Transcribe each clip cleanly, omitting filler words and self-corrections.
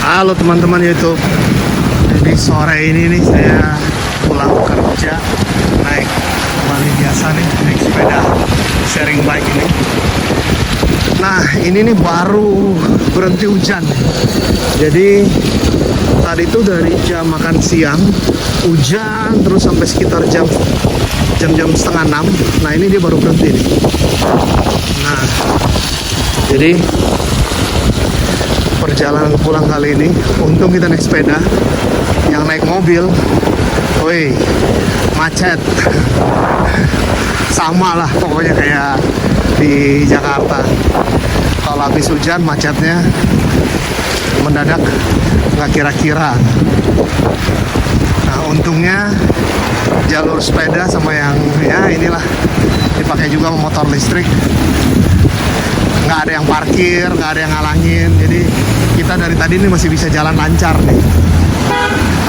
Halo teman-teman YouTube. Jadi sore ini nih saya pulang kerja naik kembali biasa nih, naik sepeda sharing bike ini. Nah ini nih baru berhenti hujan. Jadi tadi itu dari jam makan siang hujan terus sampai sekitar jam 5:30. Nah ini dia baru berhenti nih. Nah jadi perjalanan pulang kali ini, untung kita naik sepeda. Yang naik mobil, woi, macet. Sama lah pokoknya kayak di Jakarta. Kalau habis hujan macetnya mendadak nggak kira-kira. Nah untungnya jalur sepeda sama yang ya inilah dipakai juga motor listrik. Nggak ada yang parkir, nggak ada yang ngalangin. Jadi kita dari tadi ini masih bisa jalan lancar nih.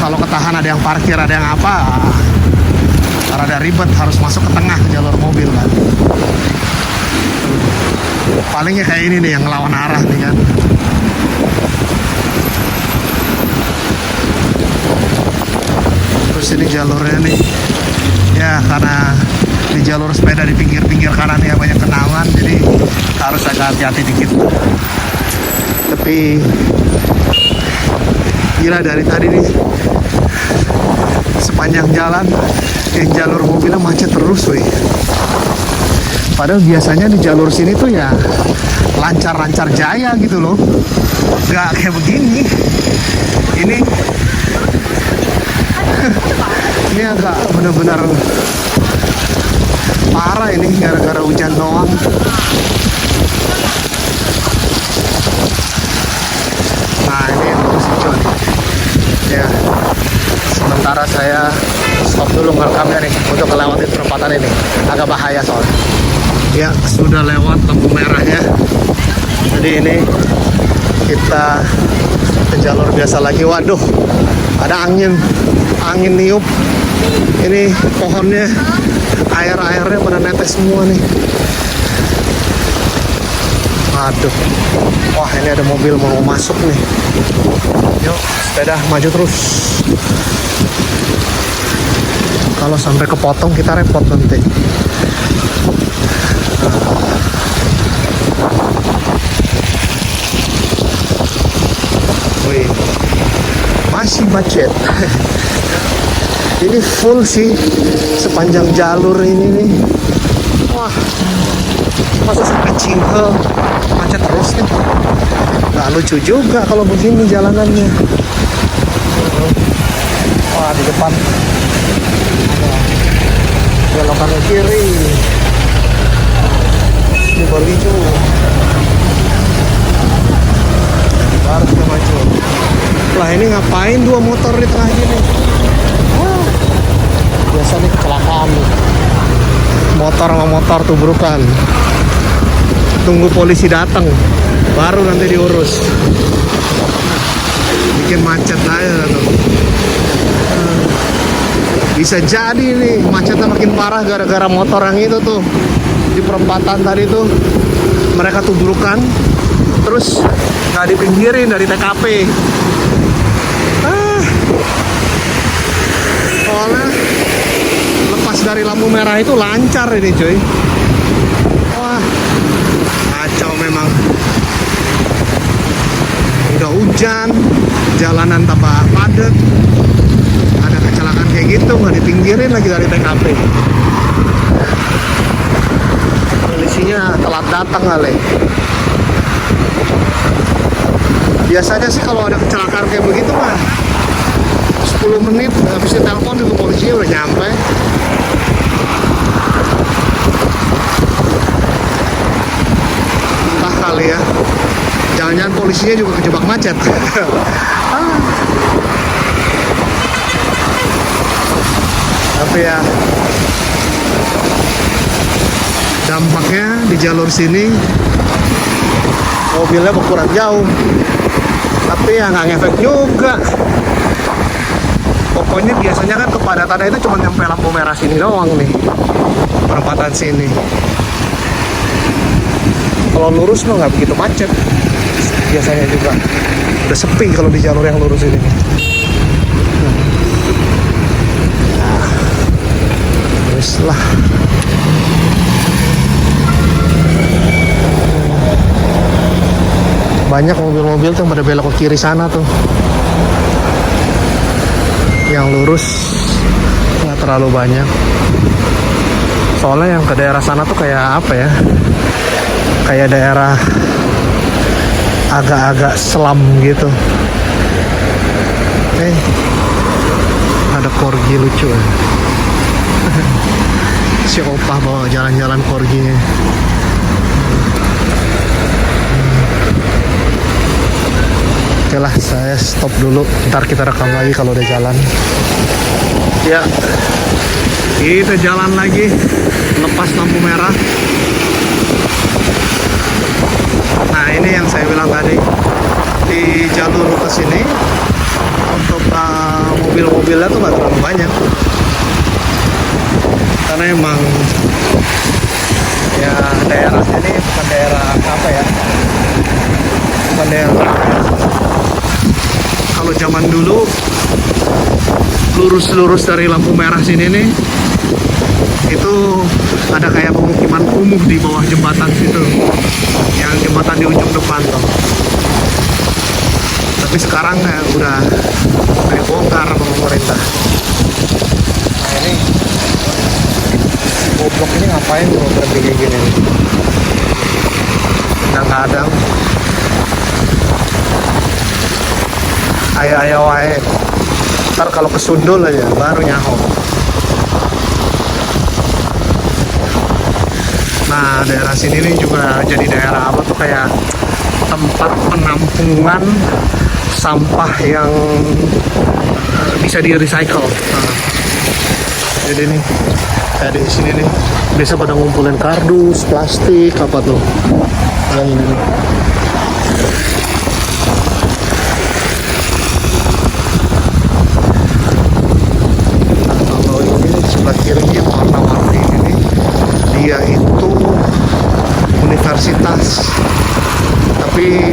Kalau ketahan ada yang parkir, ada yang apa, rada ribet, harus masuk ke tengah jalur mobil kan. Palingnya kayak ini nih yang ngelawan arah nih kan. Terus ini jalurnya nih, ya karena di jalur sepeda di pinggir-pinggir kanan ya banyak kenangan, jadi harus agak hati-hati dikit. Tapi gila dari tadi nih sepanjang jalan yang jalur mobilnya macet terus weh. Padahal biasanya di jalur sini tuh ya lancar-lancar jaya gitu loh, nggak kayak begini. Ini agak benar-benar parah ini gara-gara hujan doang. Nah ini yang harus hijau nih. Ya, sementara saya stop dulu ngerekamnya nih untuk ngelewatin perempatan ini. Agak bahaya soalnya. Ya sudah lewat lampu merahnya. Jadi ini kita ke jalur biasa lagi. Waduh, ada angin niup. Ini pohonnya airnya pada netes semua nih. Aduh, wah ini ada mobil mau masuk nih. Yuk sepeda maju terus. Kalau sampai kepotong kita repot nanti. Wih, masih macet. Ini full sih sepanjang jalur ini nih. Wah, masa sampai Cinghel macet terus nih. Nggak lucu juga kalau begini jalanannya. Wah, di depan belokan ke kiri. Ini baru hijau. Harus kita maju. Lah ini ngapain dua motor di tengah gini? Biasanya kecelakaan nih. Motor sama motor tubrukan. Tunggu polisi datang baru nanti diurus. Bikin macet aja tuh. Bisa jadi nih macetnya makin parah gara-gara motor yang itu tuh di perempatan tadi tuh mereka tubrukan terus nggak dipinggirin dari TKP. Soalnya lepas dari lampu merah itu lancar ini cuy. Wah kacau memang. Udah hujan, jalanan tambah padat, ada kecelakaan kayak gitu nggak dipinggirin lagi dari TKP. Polisinya telat datang kali. Biasanya sih kalau ada kecelakaan kayak begitu mah 10 menit habis ditelepon juga polisi udah nyampe. Entah kali ya, jangan-jangan polisinya juga kejebak macet. Tapi ya dampaknya di jalur sini mobilnya berkurang jauh, tapi ya nggak ngefek juga. Pokoknya biasanya kan kepadatannya itu cuma nyampe lampu merah sini doang nih, perempatan sini. Kalau lurus mah nggak begitu macet. biasanya juga. Udah sepi kalau di jalur yang lurus ini. Nah, terus lah. Banyak mobil-mobil tuh pada belok ke kiri sana tuh. Yang lurus nggak terlalu banyak. Soalnya yang ke daerah sana tuh kayak apa ya? Kayak daerah agak-agak selam gitu. Ada corgi lucu ya. Si opah bawa jalan-jalan corginya. Oke lah, saya stop dulu. Ntar kita rekam lagi kalau udah jalan. Ya, kita jalan lagi. Lepas lampu merah. Nah, ini yang saya bilang tadi. Di jalur ke sini untuk mobil-mobilnya tuh nggak terlalu banyak. Karena emang ya daerah ini bukan daerah apa ya? Bukan daerah. Kalau zaman dulu lurus-lurus dari lampu merah sini nih, itu ada kayak pemukiman kumuh di bawah jembatan situ, yang jembatan di ujung depan tuh. Tapi sekarang udah dibongkar sama pemerintah. Nah ini goblok ini ngapain bro berhenti kayak gini nih? Kadang-kadang ayo wae, ntar kalau kesundul aja baru nyaho. Nah daerah sini nih juga jadi daerah apa tuh, kayak tempat penampungan sampah yang bisa di recycle. Nah, jadi nih kayak di sini nih biasa pada ngumpulin kardus, plastik apa tuh. Nah ini nih. Sebelah kirinya warna-warni ini dia itu universitas, tapi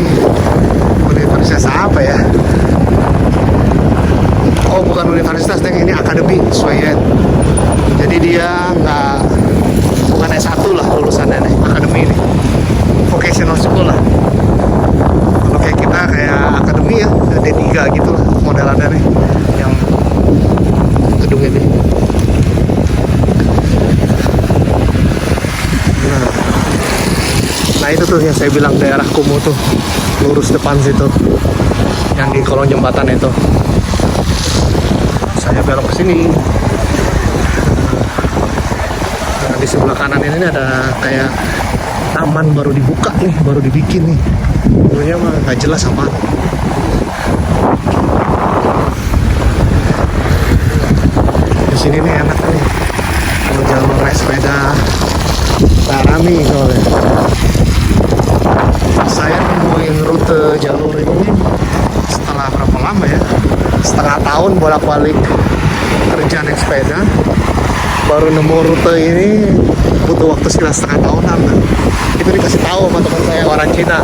universitas apa ya? Oh bukan universitas, ini akademi Sweden. Jadi dia bukan S1 lah lulusannya nih, akademi ini vocational school lah. Kalau kayak kita kayak akademi ya D3 gitu lah modelannya nih yang gedung ini. Nah itu tuh yang saya bilang daerah kumuh tuh, lurus depan situ, yang di kolong jembatan itu. Saya belok ke sini. Nah, di sebelah kanan ini ada kayak taman baru dibuka nih, baru dibikin nih. Dulunya mah nggak jelas apa. Di sini nih enak nih, kalau jalur naik sepeda, rame soalnya. Saya nemuin rute jalur ini setelah berapa lama ya, setengah tahun bolak-balik kerja naik sepeda, baru nemu rute ini butuh waktu sekitar setengah tahunan. Itu dikasih tahu sama teman saya orang Cina,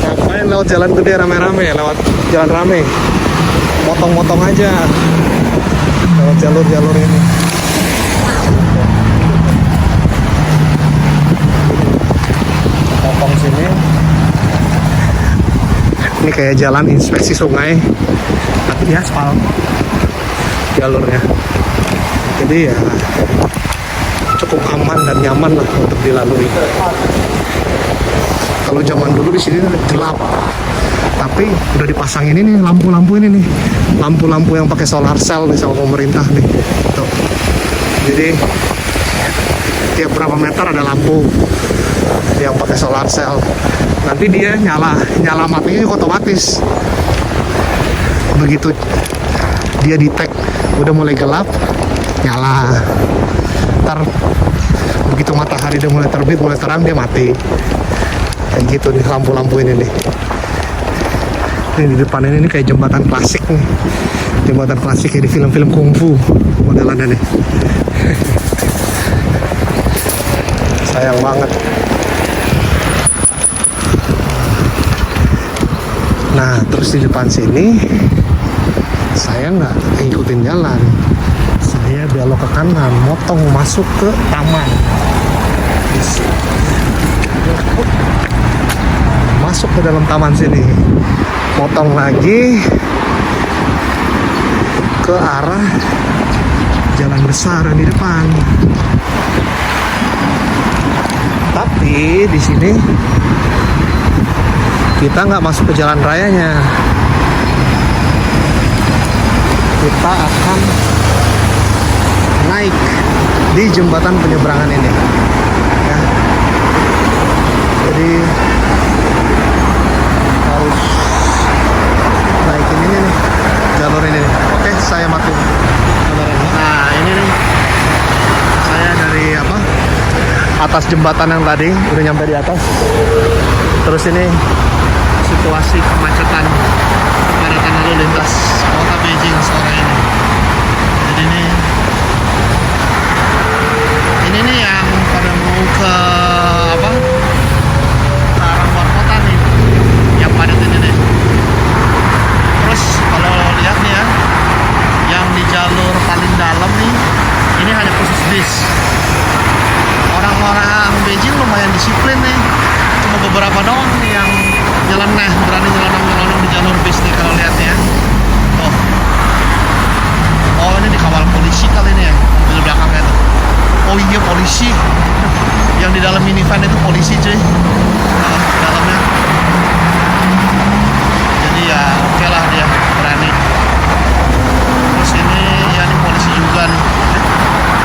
ngapain lewat jalan gede rame-rame, lewat jalan rame, motong-motong aja lewat jalur-jalur ini. Potong sini. Ini kayak jalan inspeksi sungai, tapi di aspal jalurnya. Jadi ya cukup aman dan nyaman lah untuk dilalui. Kalau zaman dulu di sini gelap, tapi udah dipasang ini nih lampu-lampu ini nih, lampu-lampu yang pakai solar cell nih sama pemerintah nih. Tuh. Jadi tiap berapa meter ada lampu yang pakai solar cell. Nanti dia nyala matinya juga otomatis. Begitu dia detect udah mulai gelap, nyala. Ntar begitu matahari udah mulai terbit, mulai terang, dia mati. Kayak gitu nih lampu-lampu ini nih. Ini di depan ini kayak jembatan klasik nih, jembatan klasik kayak di film-film kungfu modelannya nih. Sayang banget. Nah, terus di depan sini saya nggak ngikutin jalan, saya belok ke kanan, motong masuk ke taman. Masuk ke dalam taman sini, motong lagi ke arah jalan besar yang di depan. Tapi di sini kita nggak masuk ke jalan rayanya, kita akan naik di jembatan penyeberangan ini ya. Jadi harus naikin ini nih, jalur ini nih. Oke, saya matiin kameranya. Nah, ini nih saya dari atas jembatan yang tadi udah nyampe di atas. Terus ini situasi kemacetan, kepadatan lalu lintas kota Beijing sore ini. Jadi ini nih yang pada mau ke ke arah luar kota nih, yang padat ini nih. Terus kalau lihat nih ya, yang di jalur paling dalam nih, ini hanya khusus bis. Orang-orang Beijing lumayan disiplin nih, cuma beberapa doang nih yang nyeleneh, berani nyelonong di jalur bis nih kalau lihat ya. Oh ini dikawal polisi kali ini ya, mobil belakangnya tuh. Oh iya, polisi. Yang di dalam minivan itu polisi cuy, dalamnya. Jadi ya oke lah, dia berani. Terus ini ya, ini polisi juga nih,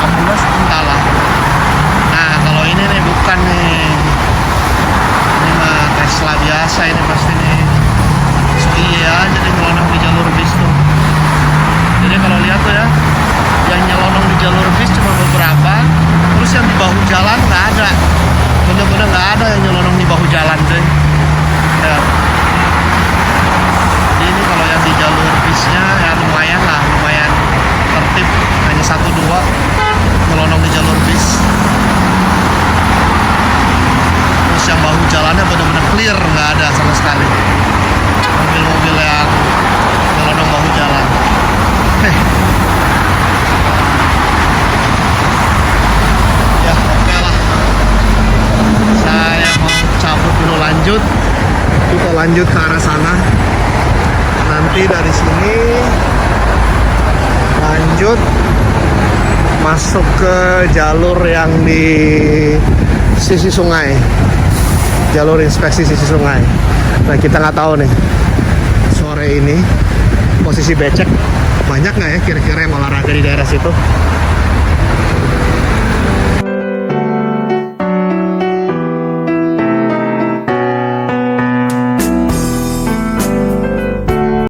ambulans entahlah. Nah kalau ini nih bukan nih, ini mah Tesla biasa ini pasti nih. So iya, jadi nyelonong di jalur bis tuh. Jadi kalau lihat tuh ya, yang nyelonong di jalur bis cuma beberapa, terus yang di bahu jalan nggak ada, bener-bener nggak ada yang nyelonong di bahu jalan cuy ya. Jadi ini kalau yang di jalur bisnya ya lumayan lah, lumayan tertib, hanya 1-2 nyelonong di jalur bis. Terus yang bahu jalannya benar-benar clear, nggak ada sama sekali mobil-mobil yang nyelonong bahu jalan. Ya oke lah, saya mau cabut dulu, lanjut, kita lanjut ke arah sana. Nanti dari sini lanjut masuk ke jalur yang di sisi sungai, jalur inspeksi sisi sungai. Nah kita nggak tahu nih sore ini posisi becek banyak nggak ya kira-kira yang olahraga di daerah situ.